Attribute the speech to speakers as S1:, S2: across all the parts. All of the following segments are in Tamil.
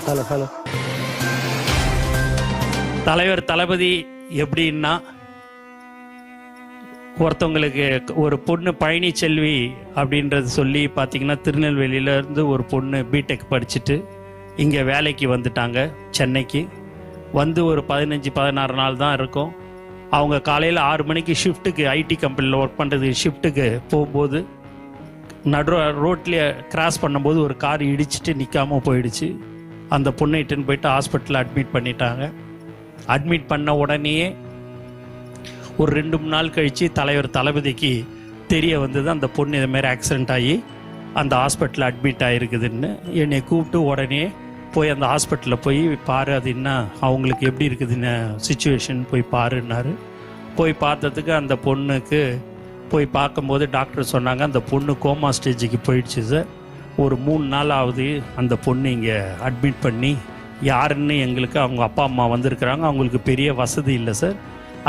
S1: Hello hello.
S2: தலைவர் தளபதி எப்படின்னா, ஒருத்தவங்களுக்கு ஒரு பொண்ணு பழனிச்செல்வி அப்படின்றது சொல்லி பார்த்தீங்கன்னா, திருநெல்வேலியிலேருந்து ஒரு பொண்ணு பிடெக் படிச்சுட்டு இங்கே வேலைக்கு வந்துட்டாங்க சென்னைக்கு. வந்து ஒரு 15-16 நாள் தான் இருக்கும். அவங்க காலையில் 6 மணிக்கு ஷிஃப்ட்டுக்கு, ஐடி கம்பெனியில் ஒர்க் பண்ணுறதுக்கு ஷிஃப்ட்டுக்கு போகும்போது நடு ரோட்லேயே கிராஸ் பண்ணும்போது ஒரு கார் இடிச்சிட்டு நிற்காமல் போயிடுச்சு. அந்த பொண்ணை இட்டுன்னு போயிட்டு ஹாஸ்பிட்டலில் அட்மிட் பண்ணிட்டாங்க. அட்மிட் பண்ண உடனேயே ஒரு 2-3 நாள் கழித்து தலைவர் தளபதிக்கு தெரிய வந்தது, அந்த பொண்ணு இதுமாரி ஆக்சிடெண்ட் ஆகி அந்த ஹாஸ்பிட்டலில் அட்மிட் ஆகிருக்குதுன்னு. என்னை கூப்பிட்டு உடனே போய் அந்த ஹாஸ்பிட்டலில் போய் பாரு, அது என்ன அவங்களுக்கு எப்படி இருக்குதுன்னு சுச்சுவேஷன் போய் பாருன்னாரு. போய் பார்த்ததுக்கு அந்த பொண்ணுக்கு போய் பார்க்கும்போது டாக்டர் சொன்னாங்க, அந்த பொண்ணு கோமா ஸ்டேஜுக்கு போயிடுச்சு சார். ஒரு 3 நாள் ஆகுது அந்த பொண்ணு இங்கே அட்மிட் பண்ணி. யாருன்னு எங்களுக்கு அவங்க அப்பா அம்மா வந்திருக்கிறாங்க, அவங்களுக்கு பெரிய வசதி இல்லை சார்,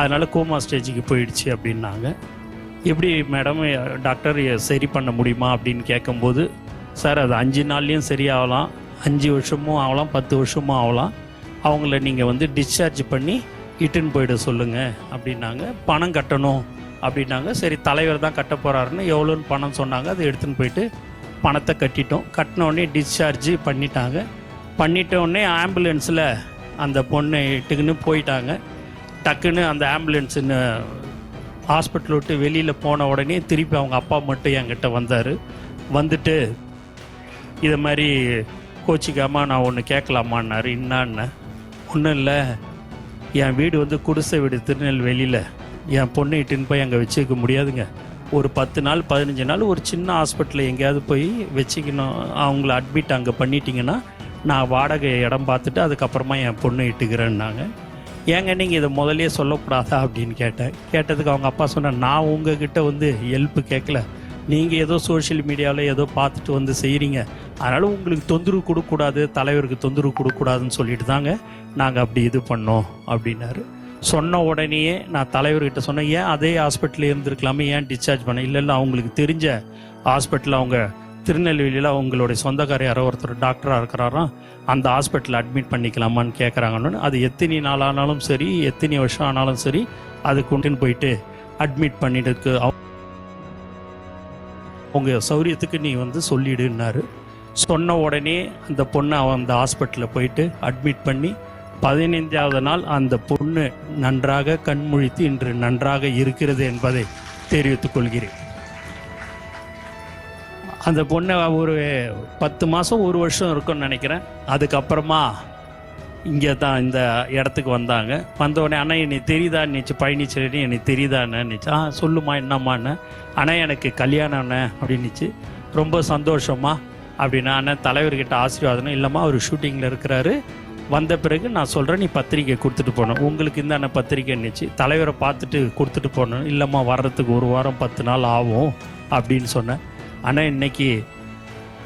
S2: அதனால் கோமா ஸ்டேஜுக்கு போயிடுச்சு அப்படின்னாங்க. எப்படி மேடம் டாக்டர் சரி பண்ண முடியுமா அப்படின்னு கேட்கும்போது, சார் அது 5 நாள்லேயும் சரியாகலாம், 5 வருஷமும் ஆகலாம், 10 வருஷமும் ஆகலாம். அவங்கள நீங்கள் டிஸ்சார்ஜ் பண்ணி இட்டுன்னு போயிட சொல்லுங்கள் அப்படின்னாங்க. பணம் கட்டணும் அப்படின்னாங்க. சரி, தலைவர் தான் கட்ட போகிறாருன்னு எவ்வளோன்னு பணம் சொன்னாங்க. அதை எடுத்துன்னு போயிட்டு பணத்தை கட்டிட்டோம். கட்டினோடனே டிஸ்சார்ஜ் பண்ணிட்டாங்க. பண்ணிட்டோடனே ஆம்புலன்ஸில் அந்த பொண்ணை இட்டுக்குன்னு போயிட்டாங்க. டக்குன்னு அந்த ஆம்புலன்ஸுன்னு ஹாஸ்பிட்டல் விட்டு வெளியில் போன உடனே திருப்பி அவங்க அப்பா மட்டும் என்கிட்ட வந்தார். வந்துட்டு இதை மாதிரி கோச்சிக்காமல் நான் ஒன்று கேட்கலாமான்னாரு. என்னான்னு? ஒன்றும் இல்லை, என் வீடு குடிசை வீடு திருநெல்வேலியில், என் பொண்ணை இட்டுன்னு போய் அங்கே வச்சுக்க முடியாதுங்க. ஒரு 10 நாள் 15 நாள் ஒரு சின்ன ஹாஸ்பிட்டலில் எங்கேயாவது போய் வச்சுக்கணும். அவங்கள அட்மிட் அங்கே பண்ணிட்டீங்கன்னா நான் வாடகை இடம் பார்த்துட்டு அதுக்கப்புறமா என் பொண்ணை இட்டுக்கிறேன்னாங்க. ஏங்க நீங்கள் இதை முதலே சொல்லக்கூடாதா அப்படின்னு கேட்டதுக்கு அவங்க அப்பா சொன்னார், நான் உங்ககிட்ட ஹெல்ப்பு கேட்கல, நீங்கள் ஏதோ சோஷியல் மீடியாவில் ஏதோ பார்த்துட்டு செய்கிறீங்க, அதனால் உங்களுக்கு தொந்தரவு கொடுக்கக்கூடாது, தலைவருக்கு தொந்தரவு கொடுக்கக்கூடாதுன்னு சொல்லிட்டு தாங்க நாங்கள் அப்படி இது பண்ணோம் அப்படின்னாரு. சொன்ன உடனேயே நான் தலைவர்கிட்ட சொன்னேன், ஏன் அதே ஹாஸ்பிட்டலில் இருந்திருக்கலாமே, ஏன் டிஸ்சார்ஜ் பண்ண? இல்லை அவங்களுக்கு தெரிஞ்ச ஹாஸ்பிட்டலில், அவங்க திருநெல்வேலியில் அவங்களுடைய சொந்தக்கார யாரோ ஒருத்தர் டாக்டராக இருக்கிறாராம், அந்த ஹாஸ்பிட்டலில் அட்மிட் பண்ணிக்கலாமான்னு கேட்குறாங்கன்னு. அது எத்தனை நாள் ஆனாலும் சரி, எத்தனை வருஷம் ஆனாலும் சரி, அது கொண்டுன்னு போயிட்டு அட்மிட் பண்ணிட்டு உங்கள் சௌரியத்துக்கு நீ சொல்லிடுன்னாரு. சொன்ன உடனே அந்த பொண்ணை அந்த ஹாஸ்பிட்டலில் போயிட்டு அட்மிட் பண்ணி 15வது நாள் அந்த பொண்ணு நன்றாக கண்முழித்து இன்று நன்றாக இருக்கிறது என்பதை தெரிவித்துக் கொள்கிறேன். அந்த பொண்ணை ஒரு 10 மாதம் 1 வருஷம் இருக்குன்னு நினைக்கிறேன். அதுக்கப்புறமா இங்கே தான் இந்த இடத்துக்கு வந்தாங்க. வந்தவுடனே, அண்ணா என்னை தெரியுதா நினச்சி, பழனிச்செல்வி என்னை தெரியுதான்னு நினச்சி. சொல்லுமா என்னம்மாண்ணே? அண்ணா எனக்கு கல்யாணம் அண்ணே அப்படின்னுச்சு. ரொம்ப சந்தோஷமா அப்படின்னா, அண்ணன் தலைவர்கிட்ட ஆசீர்வாதம். இல்லைம்மா அவர் ஷூட்டிங்கில் இருக்கிறாரு, வந்த பிறகு நான் சொல்கிறேன், நீ பத்திரிக்கை கொடுத்துட்டு போகணும், உங்களுக்கு இந்த அண்ணன் பத்திரிக்கைன்னுச்சு. தலைவரை பார்த்துட்டு கொடுத்துட்டு போகணும். இல்லைம்மா வர்றதுக்கு 1 வாரம் 10 நாள் ஆகும் அப்படின்னு சொன்னேன். ஆனால் இன்னைக்கு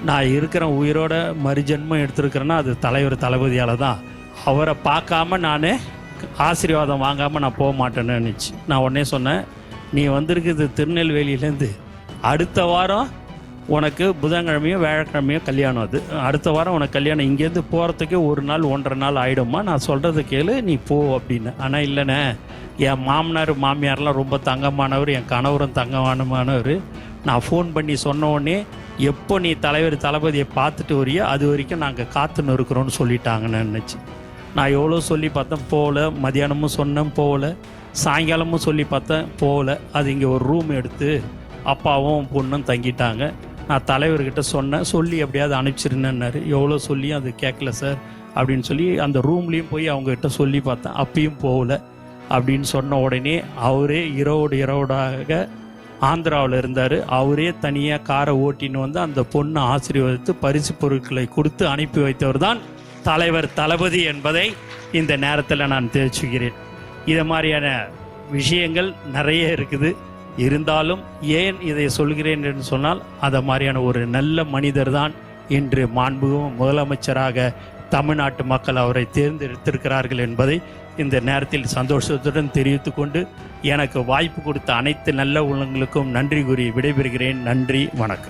S2: நான் இருக்கிறேன், உயிரோட மறுஜென்மம் எடுத்துருக்கிறேன்னா அது தலைவர் தளபதியால் தான். அவரை பார்க்காம நான் ஆசீர்வாதம் வாங்காமல் நான் போக மாட்டேன்னு நினச்சி நான் உடனே சொன்னேன், நீ வந்திருக்குது திருநெல்வேலியிலேருந்து, அடுத்த வாரம் உனக்கு புதன்கிழமையோ வியாழக்கிழமையோ கல்யாணம், அது அடுத்த வாரம் உனக்கு கல்யாணம், இங்கேருந்து போகிறதுக்கே 1 நாள் 1.5 நாள் ஆகிடுமா, நான் சொல்கிறது கேளு, நீ போ அப்படின்னு. ஆனால் இல்லைண்ணே, என் மாமனார் மாமியாரெலாம் ரொம்ப தங்கமானவர், என் கணவரும் தங்கமானவர், நான் ஃபோன் பண்ணி சொன்ன உடனே எப்போ நீ தலைவர் தளபதியை பார்த்துட்டு வரையோ அது வரைக்கும் நாங்கள் காத்துன்னு இருக்கிறோன்னு சொல்லிட்டாங்கன்னு நினச்சி. நான் எவ்வளோ சொல்லி பார்த்தேன், போகல. மதியானமும் சொன்னேன், போகல. சாயங்காலமும் சொல்லி பார்த்தேன், போகல. அது இங்கே ஒரு ரூம் எடுத்து அப்பாவும் பொண்ணும் தங்கிட்டாங்க. நான் தலைவர்கிட்ட சொன்னேன், சொல்லி எப்படியாவது அனுப்பிச்சிருந்தேன்னாரு. எவ்வளோ சொல்லியும் அது கேட்கல சார் அப்படின்னு சொல்லி அந்த ரூம்லேயும் போய் அவங்ககிட்ட சொல்லி பார்த்தேன், அப்பயும் போகல அப்படின்னு சொன்ன உடனே அவரே இரவோடாக ஆந்திராவில் இருந்தார். அவரே தனியாக காரை ஓட்டின்னு அந்த பொண்ணை ஆசீர்வதித்து பரிசு பொருட்களை கொடுத்து அனுப்பி வைத்தவர் தான் தலைவர் தளபதி என்பதை இந்த நேரத்தில் நான் தெரிவிச்சுக்கிறேன். இதை மாதிரியான விஷயங்கள் நிறைய இருக்குது. இருந்தாலும் ஏன் இதை சொல்கிறேன் என்று சொன்னால், அதை மாதிரியான ஒரு நல்ல மனிதர் தான் இன்று மாண்புமிகு முதலமைச்சராக தமிழ்நாட்டு மக்கள் அவரை தேர்ந்தெடுத்திருக்கிறார்கள் என்பதை இந்த நேரத்தில் சந்தோஷத்துடன் தெரிவித்து கொண்டு, எனக்கு வாய்ப்பு கொடுத்த அனைத்து நல்ல உள்ளங்களுக்கும் நன்றி கூறி விடைபெறுகிறேன். நன்றி, வணக்கம்.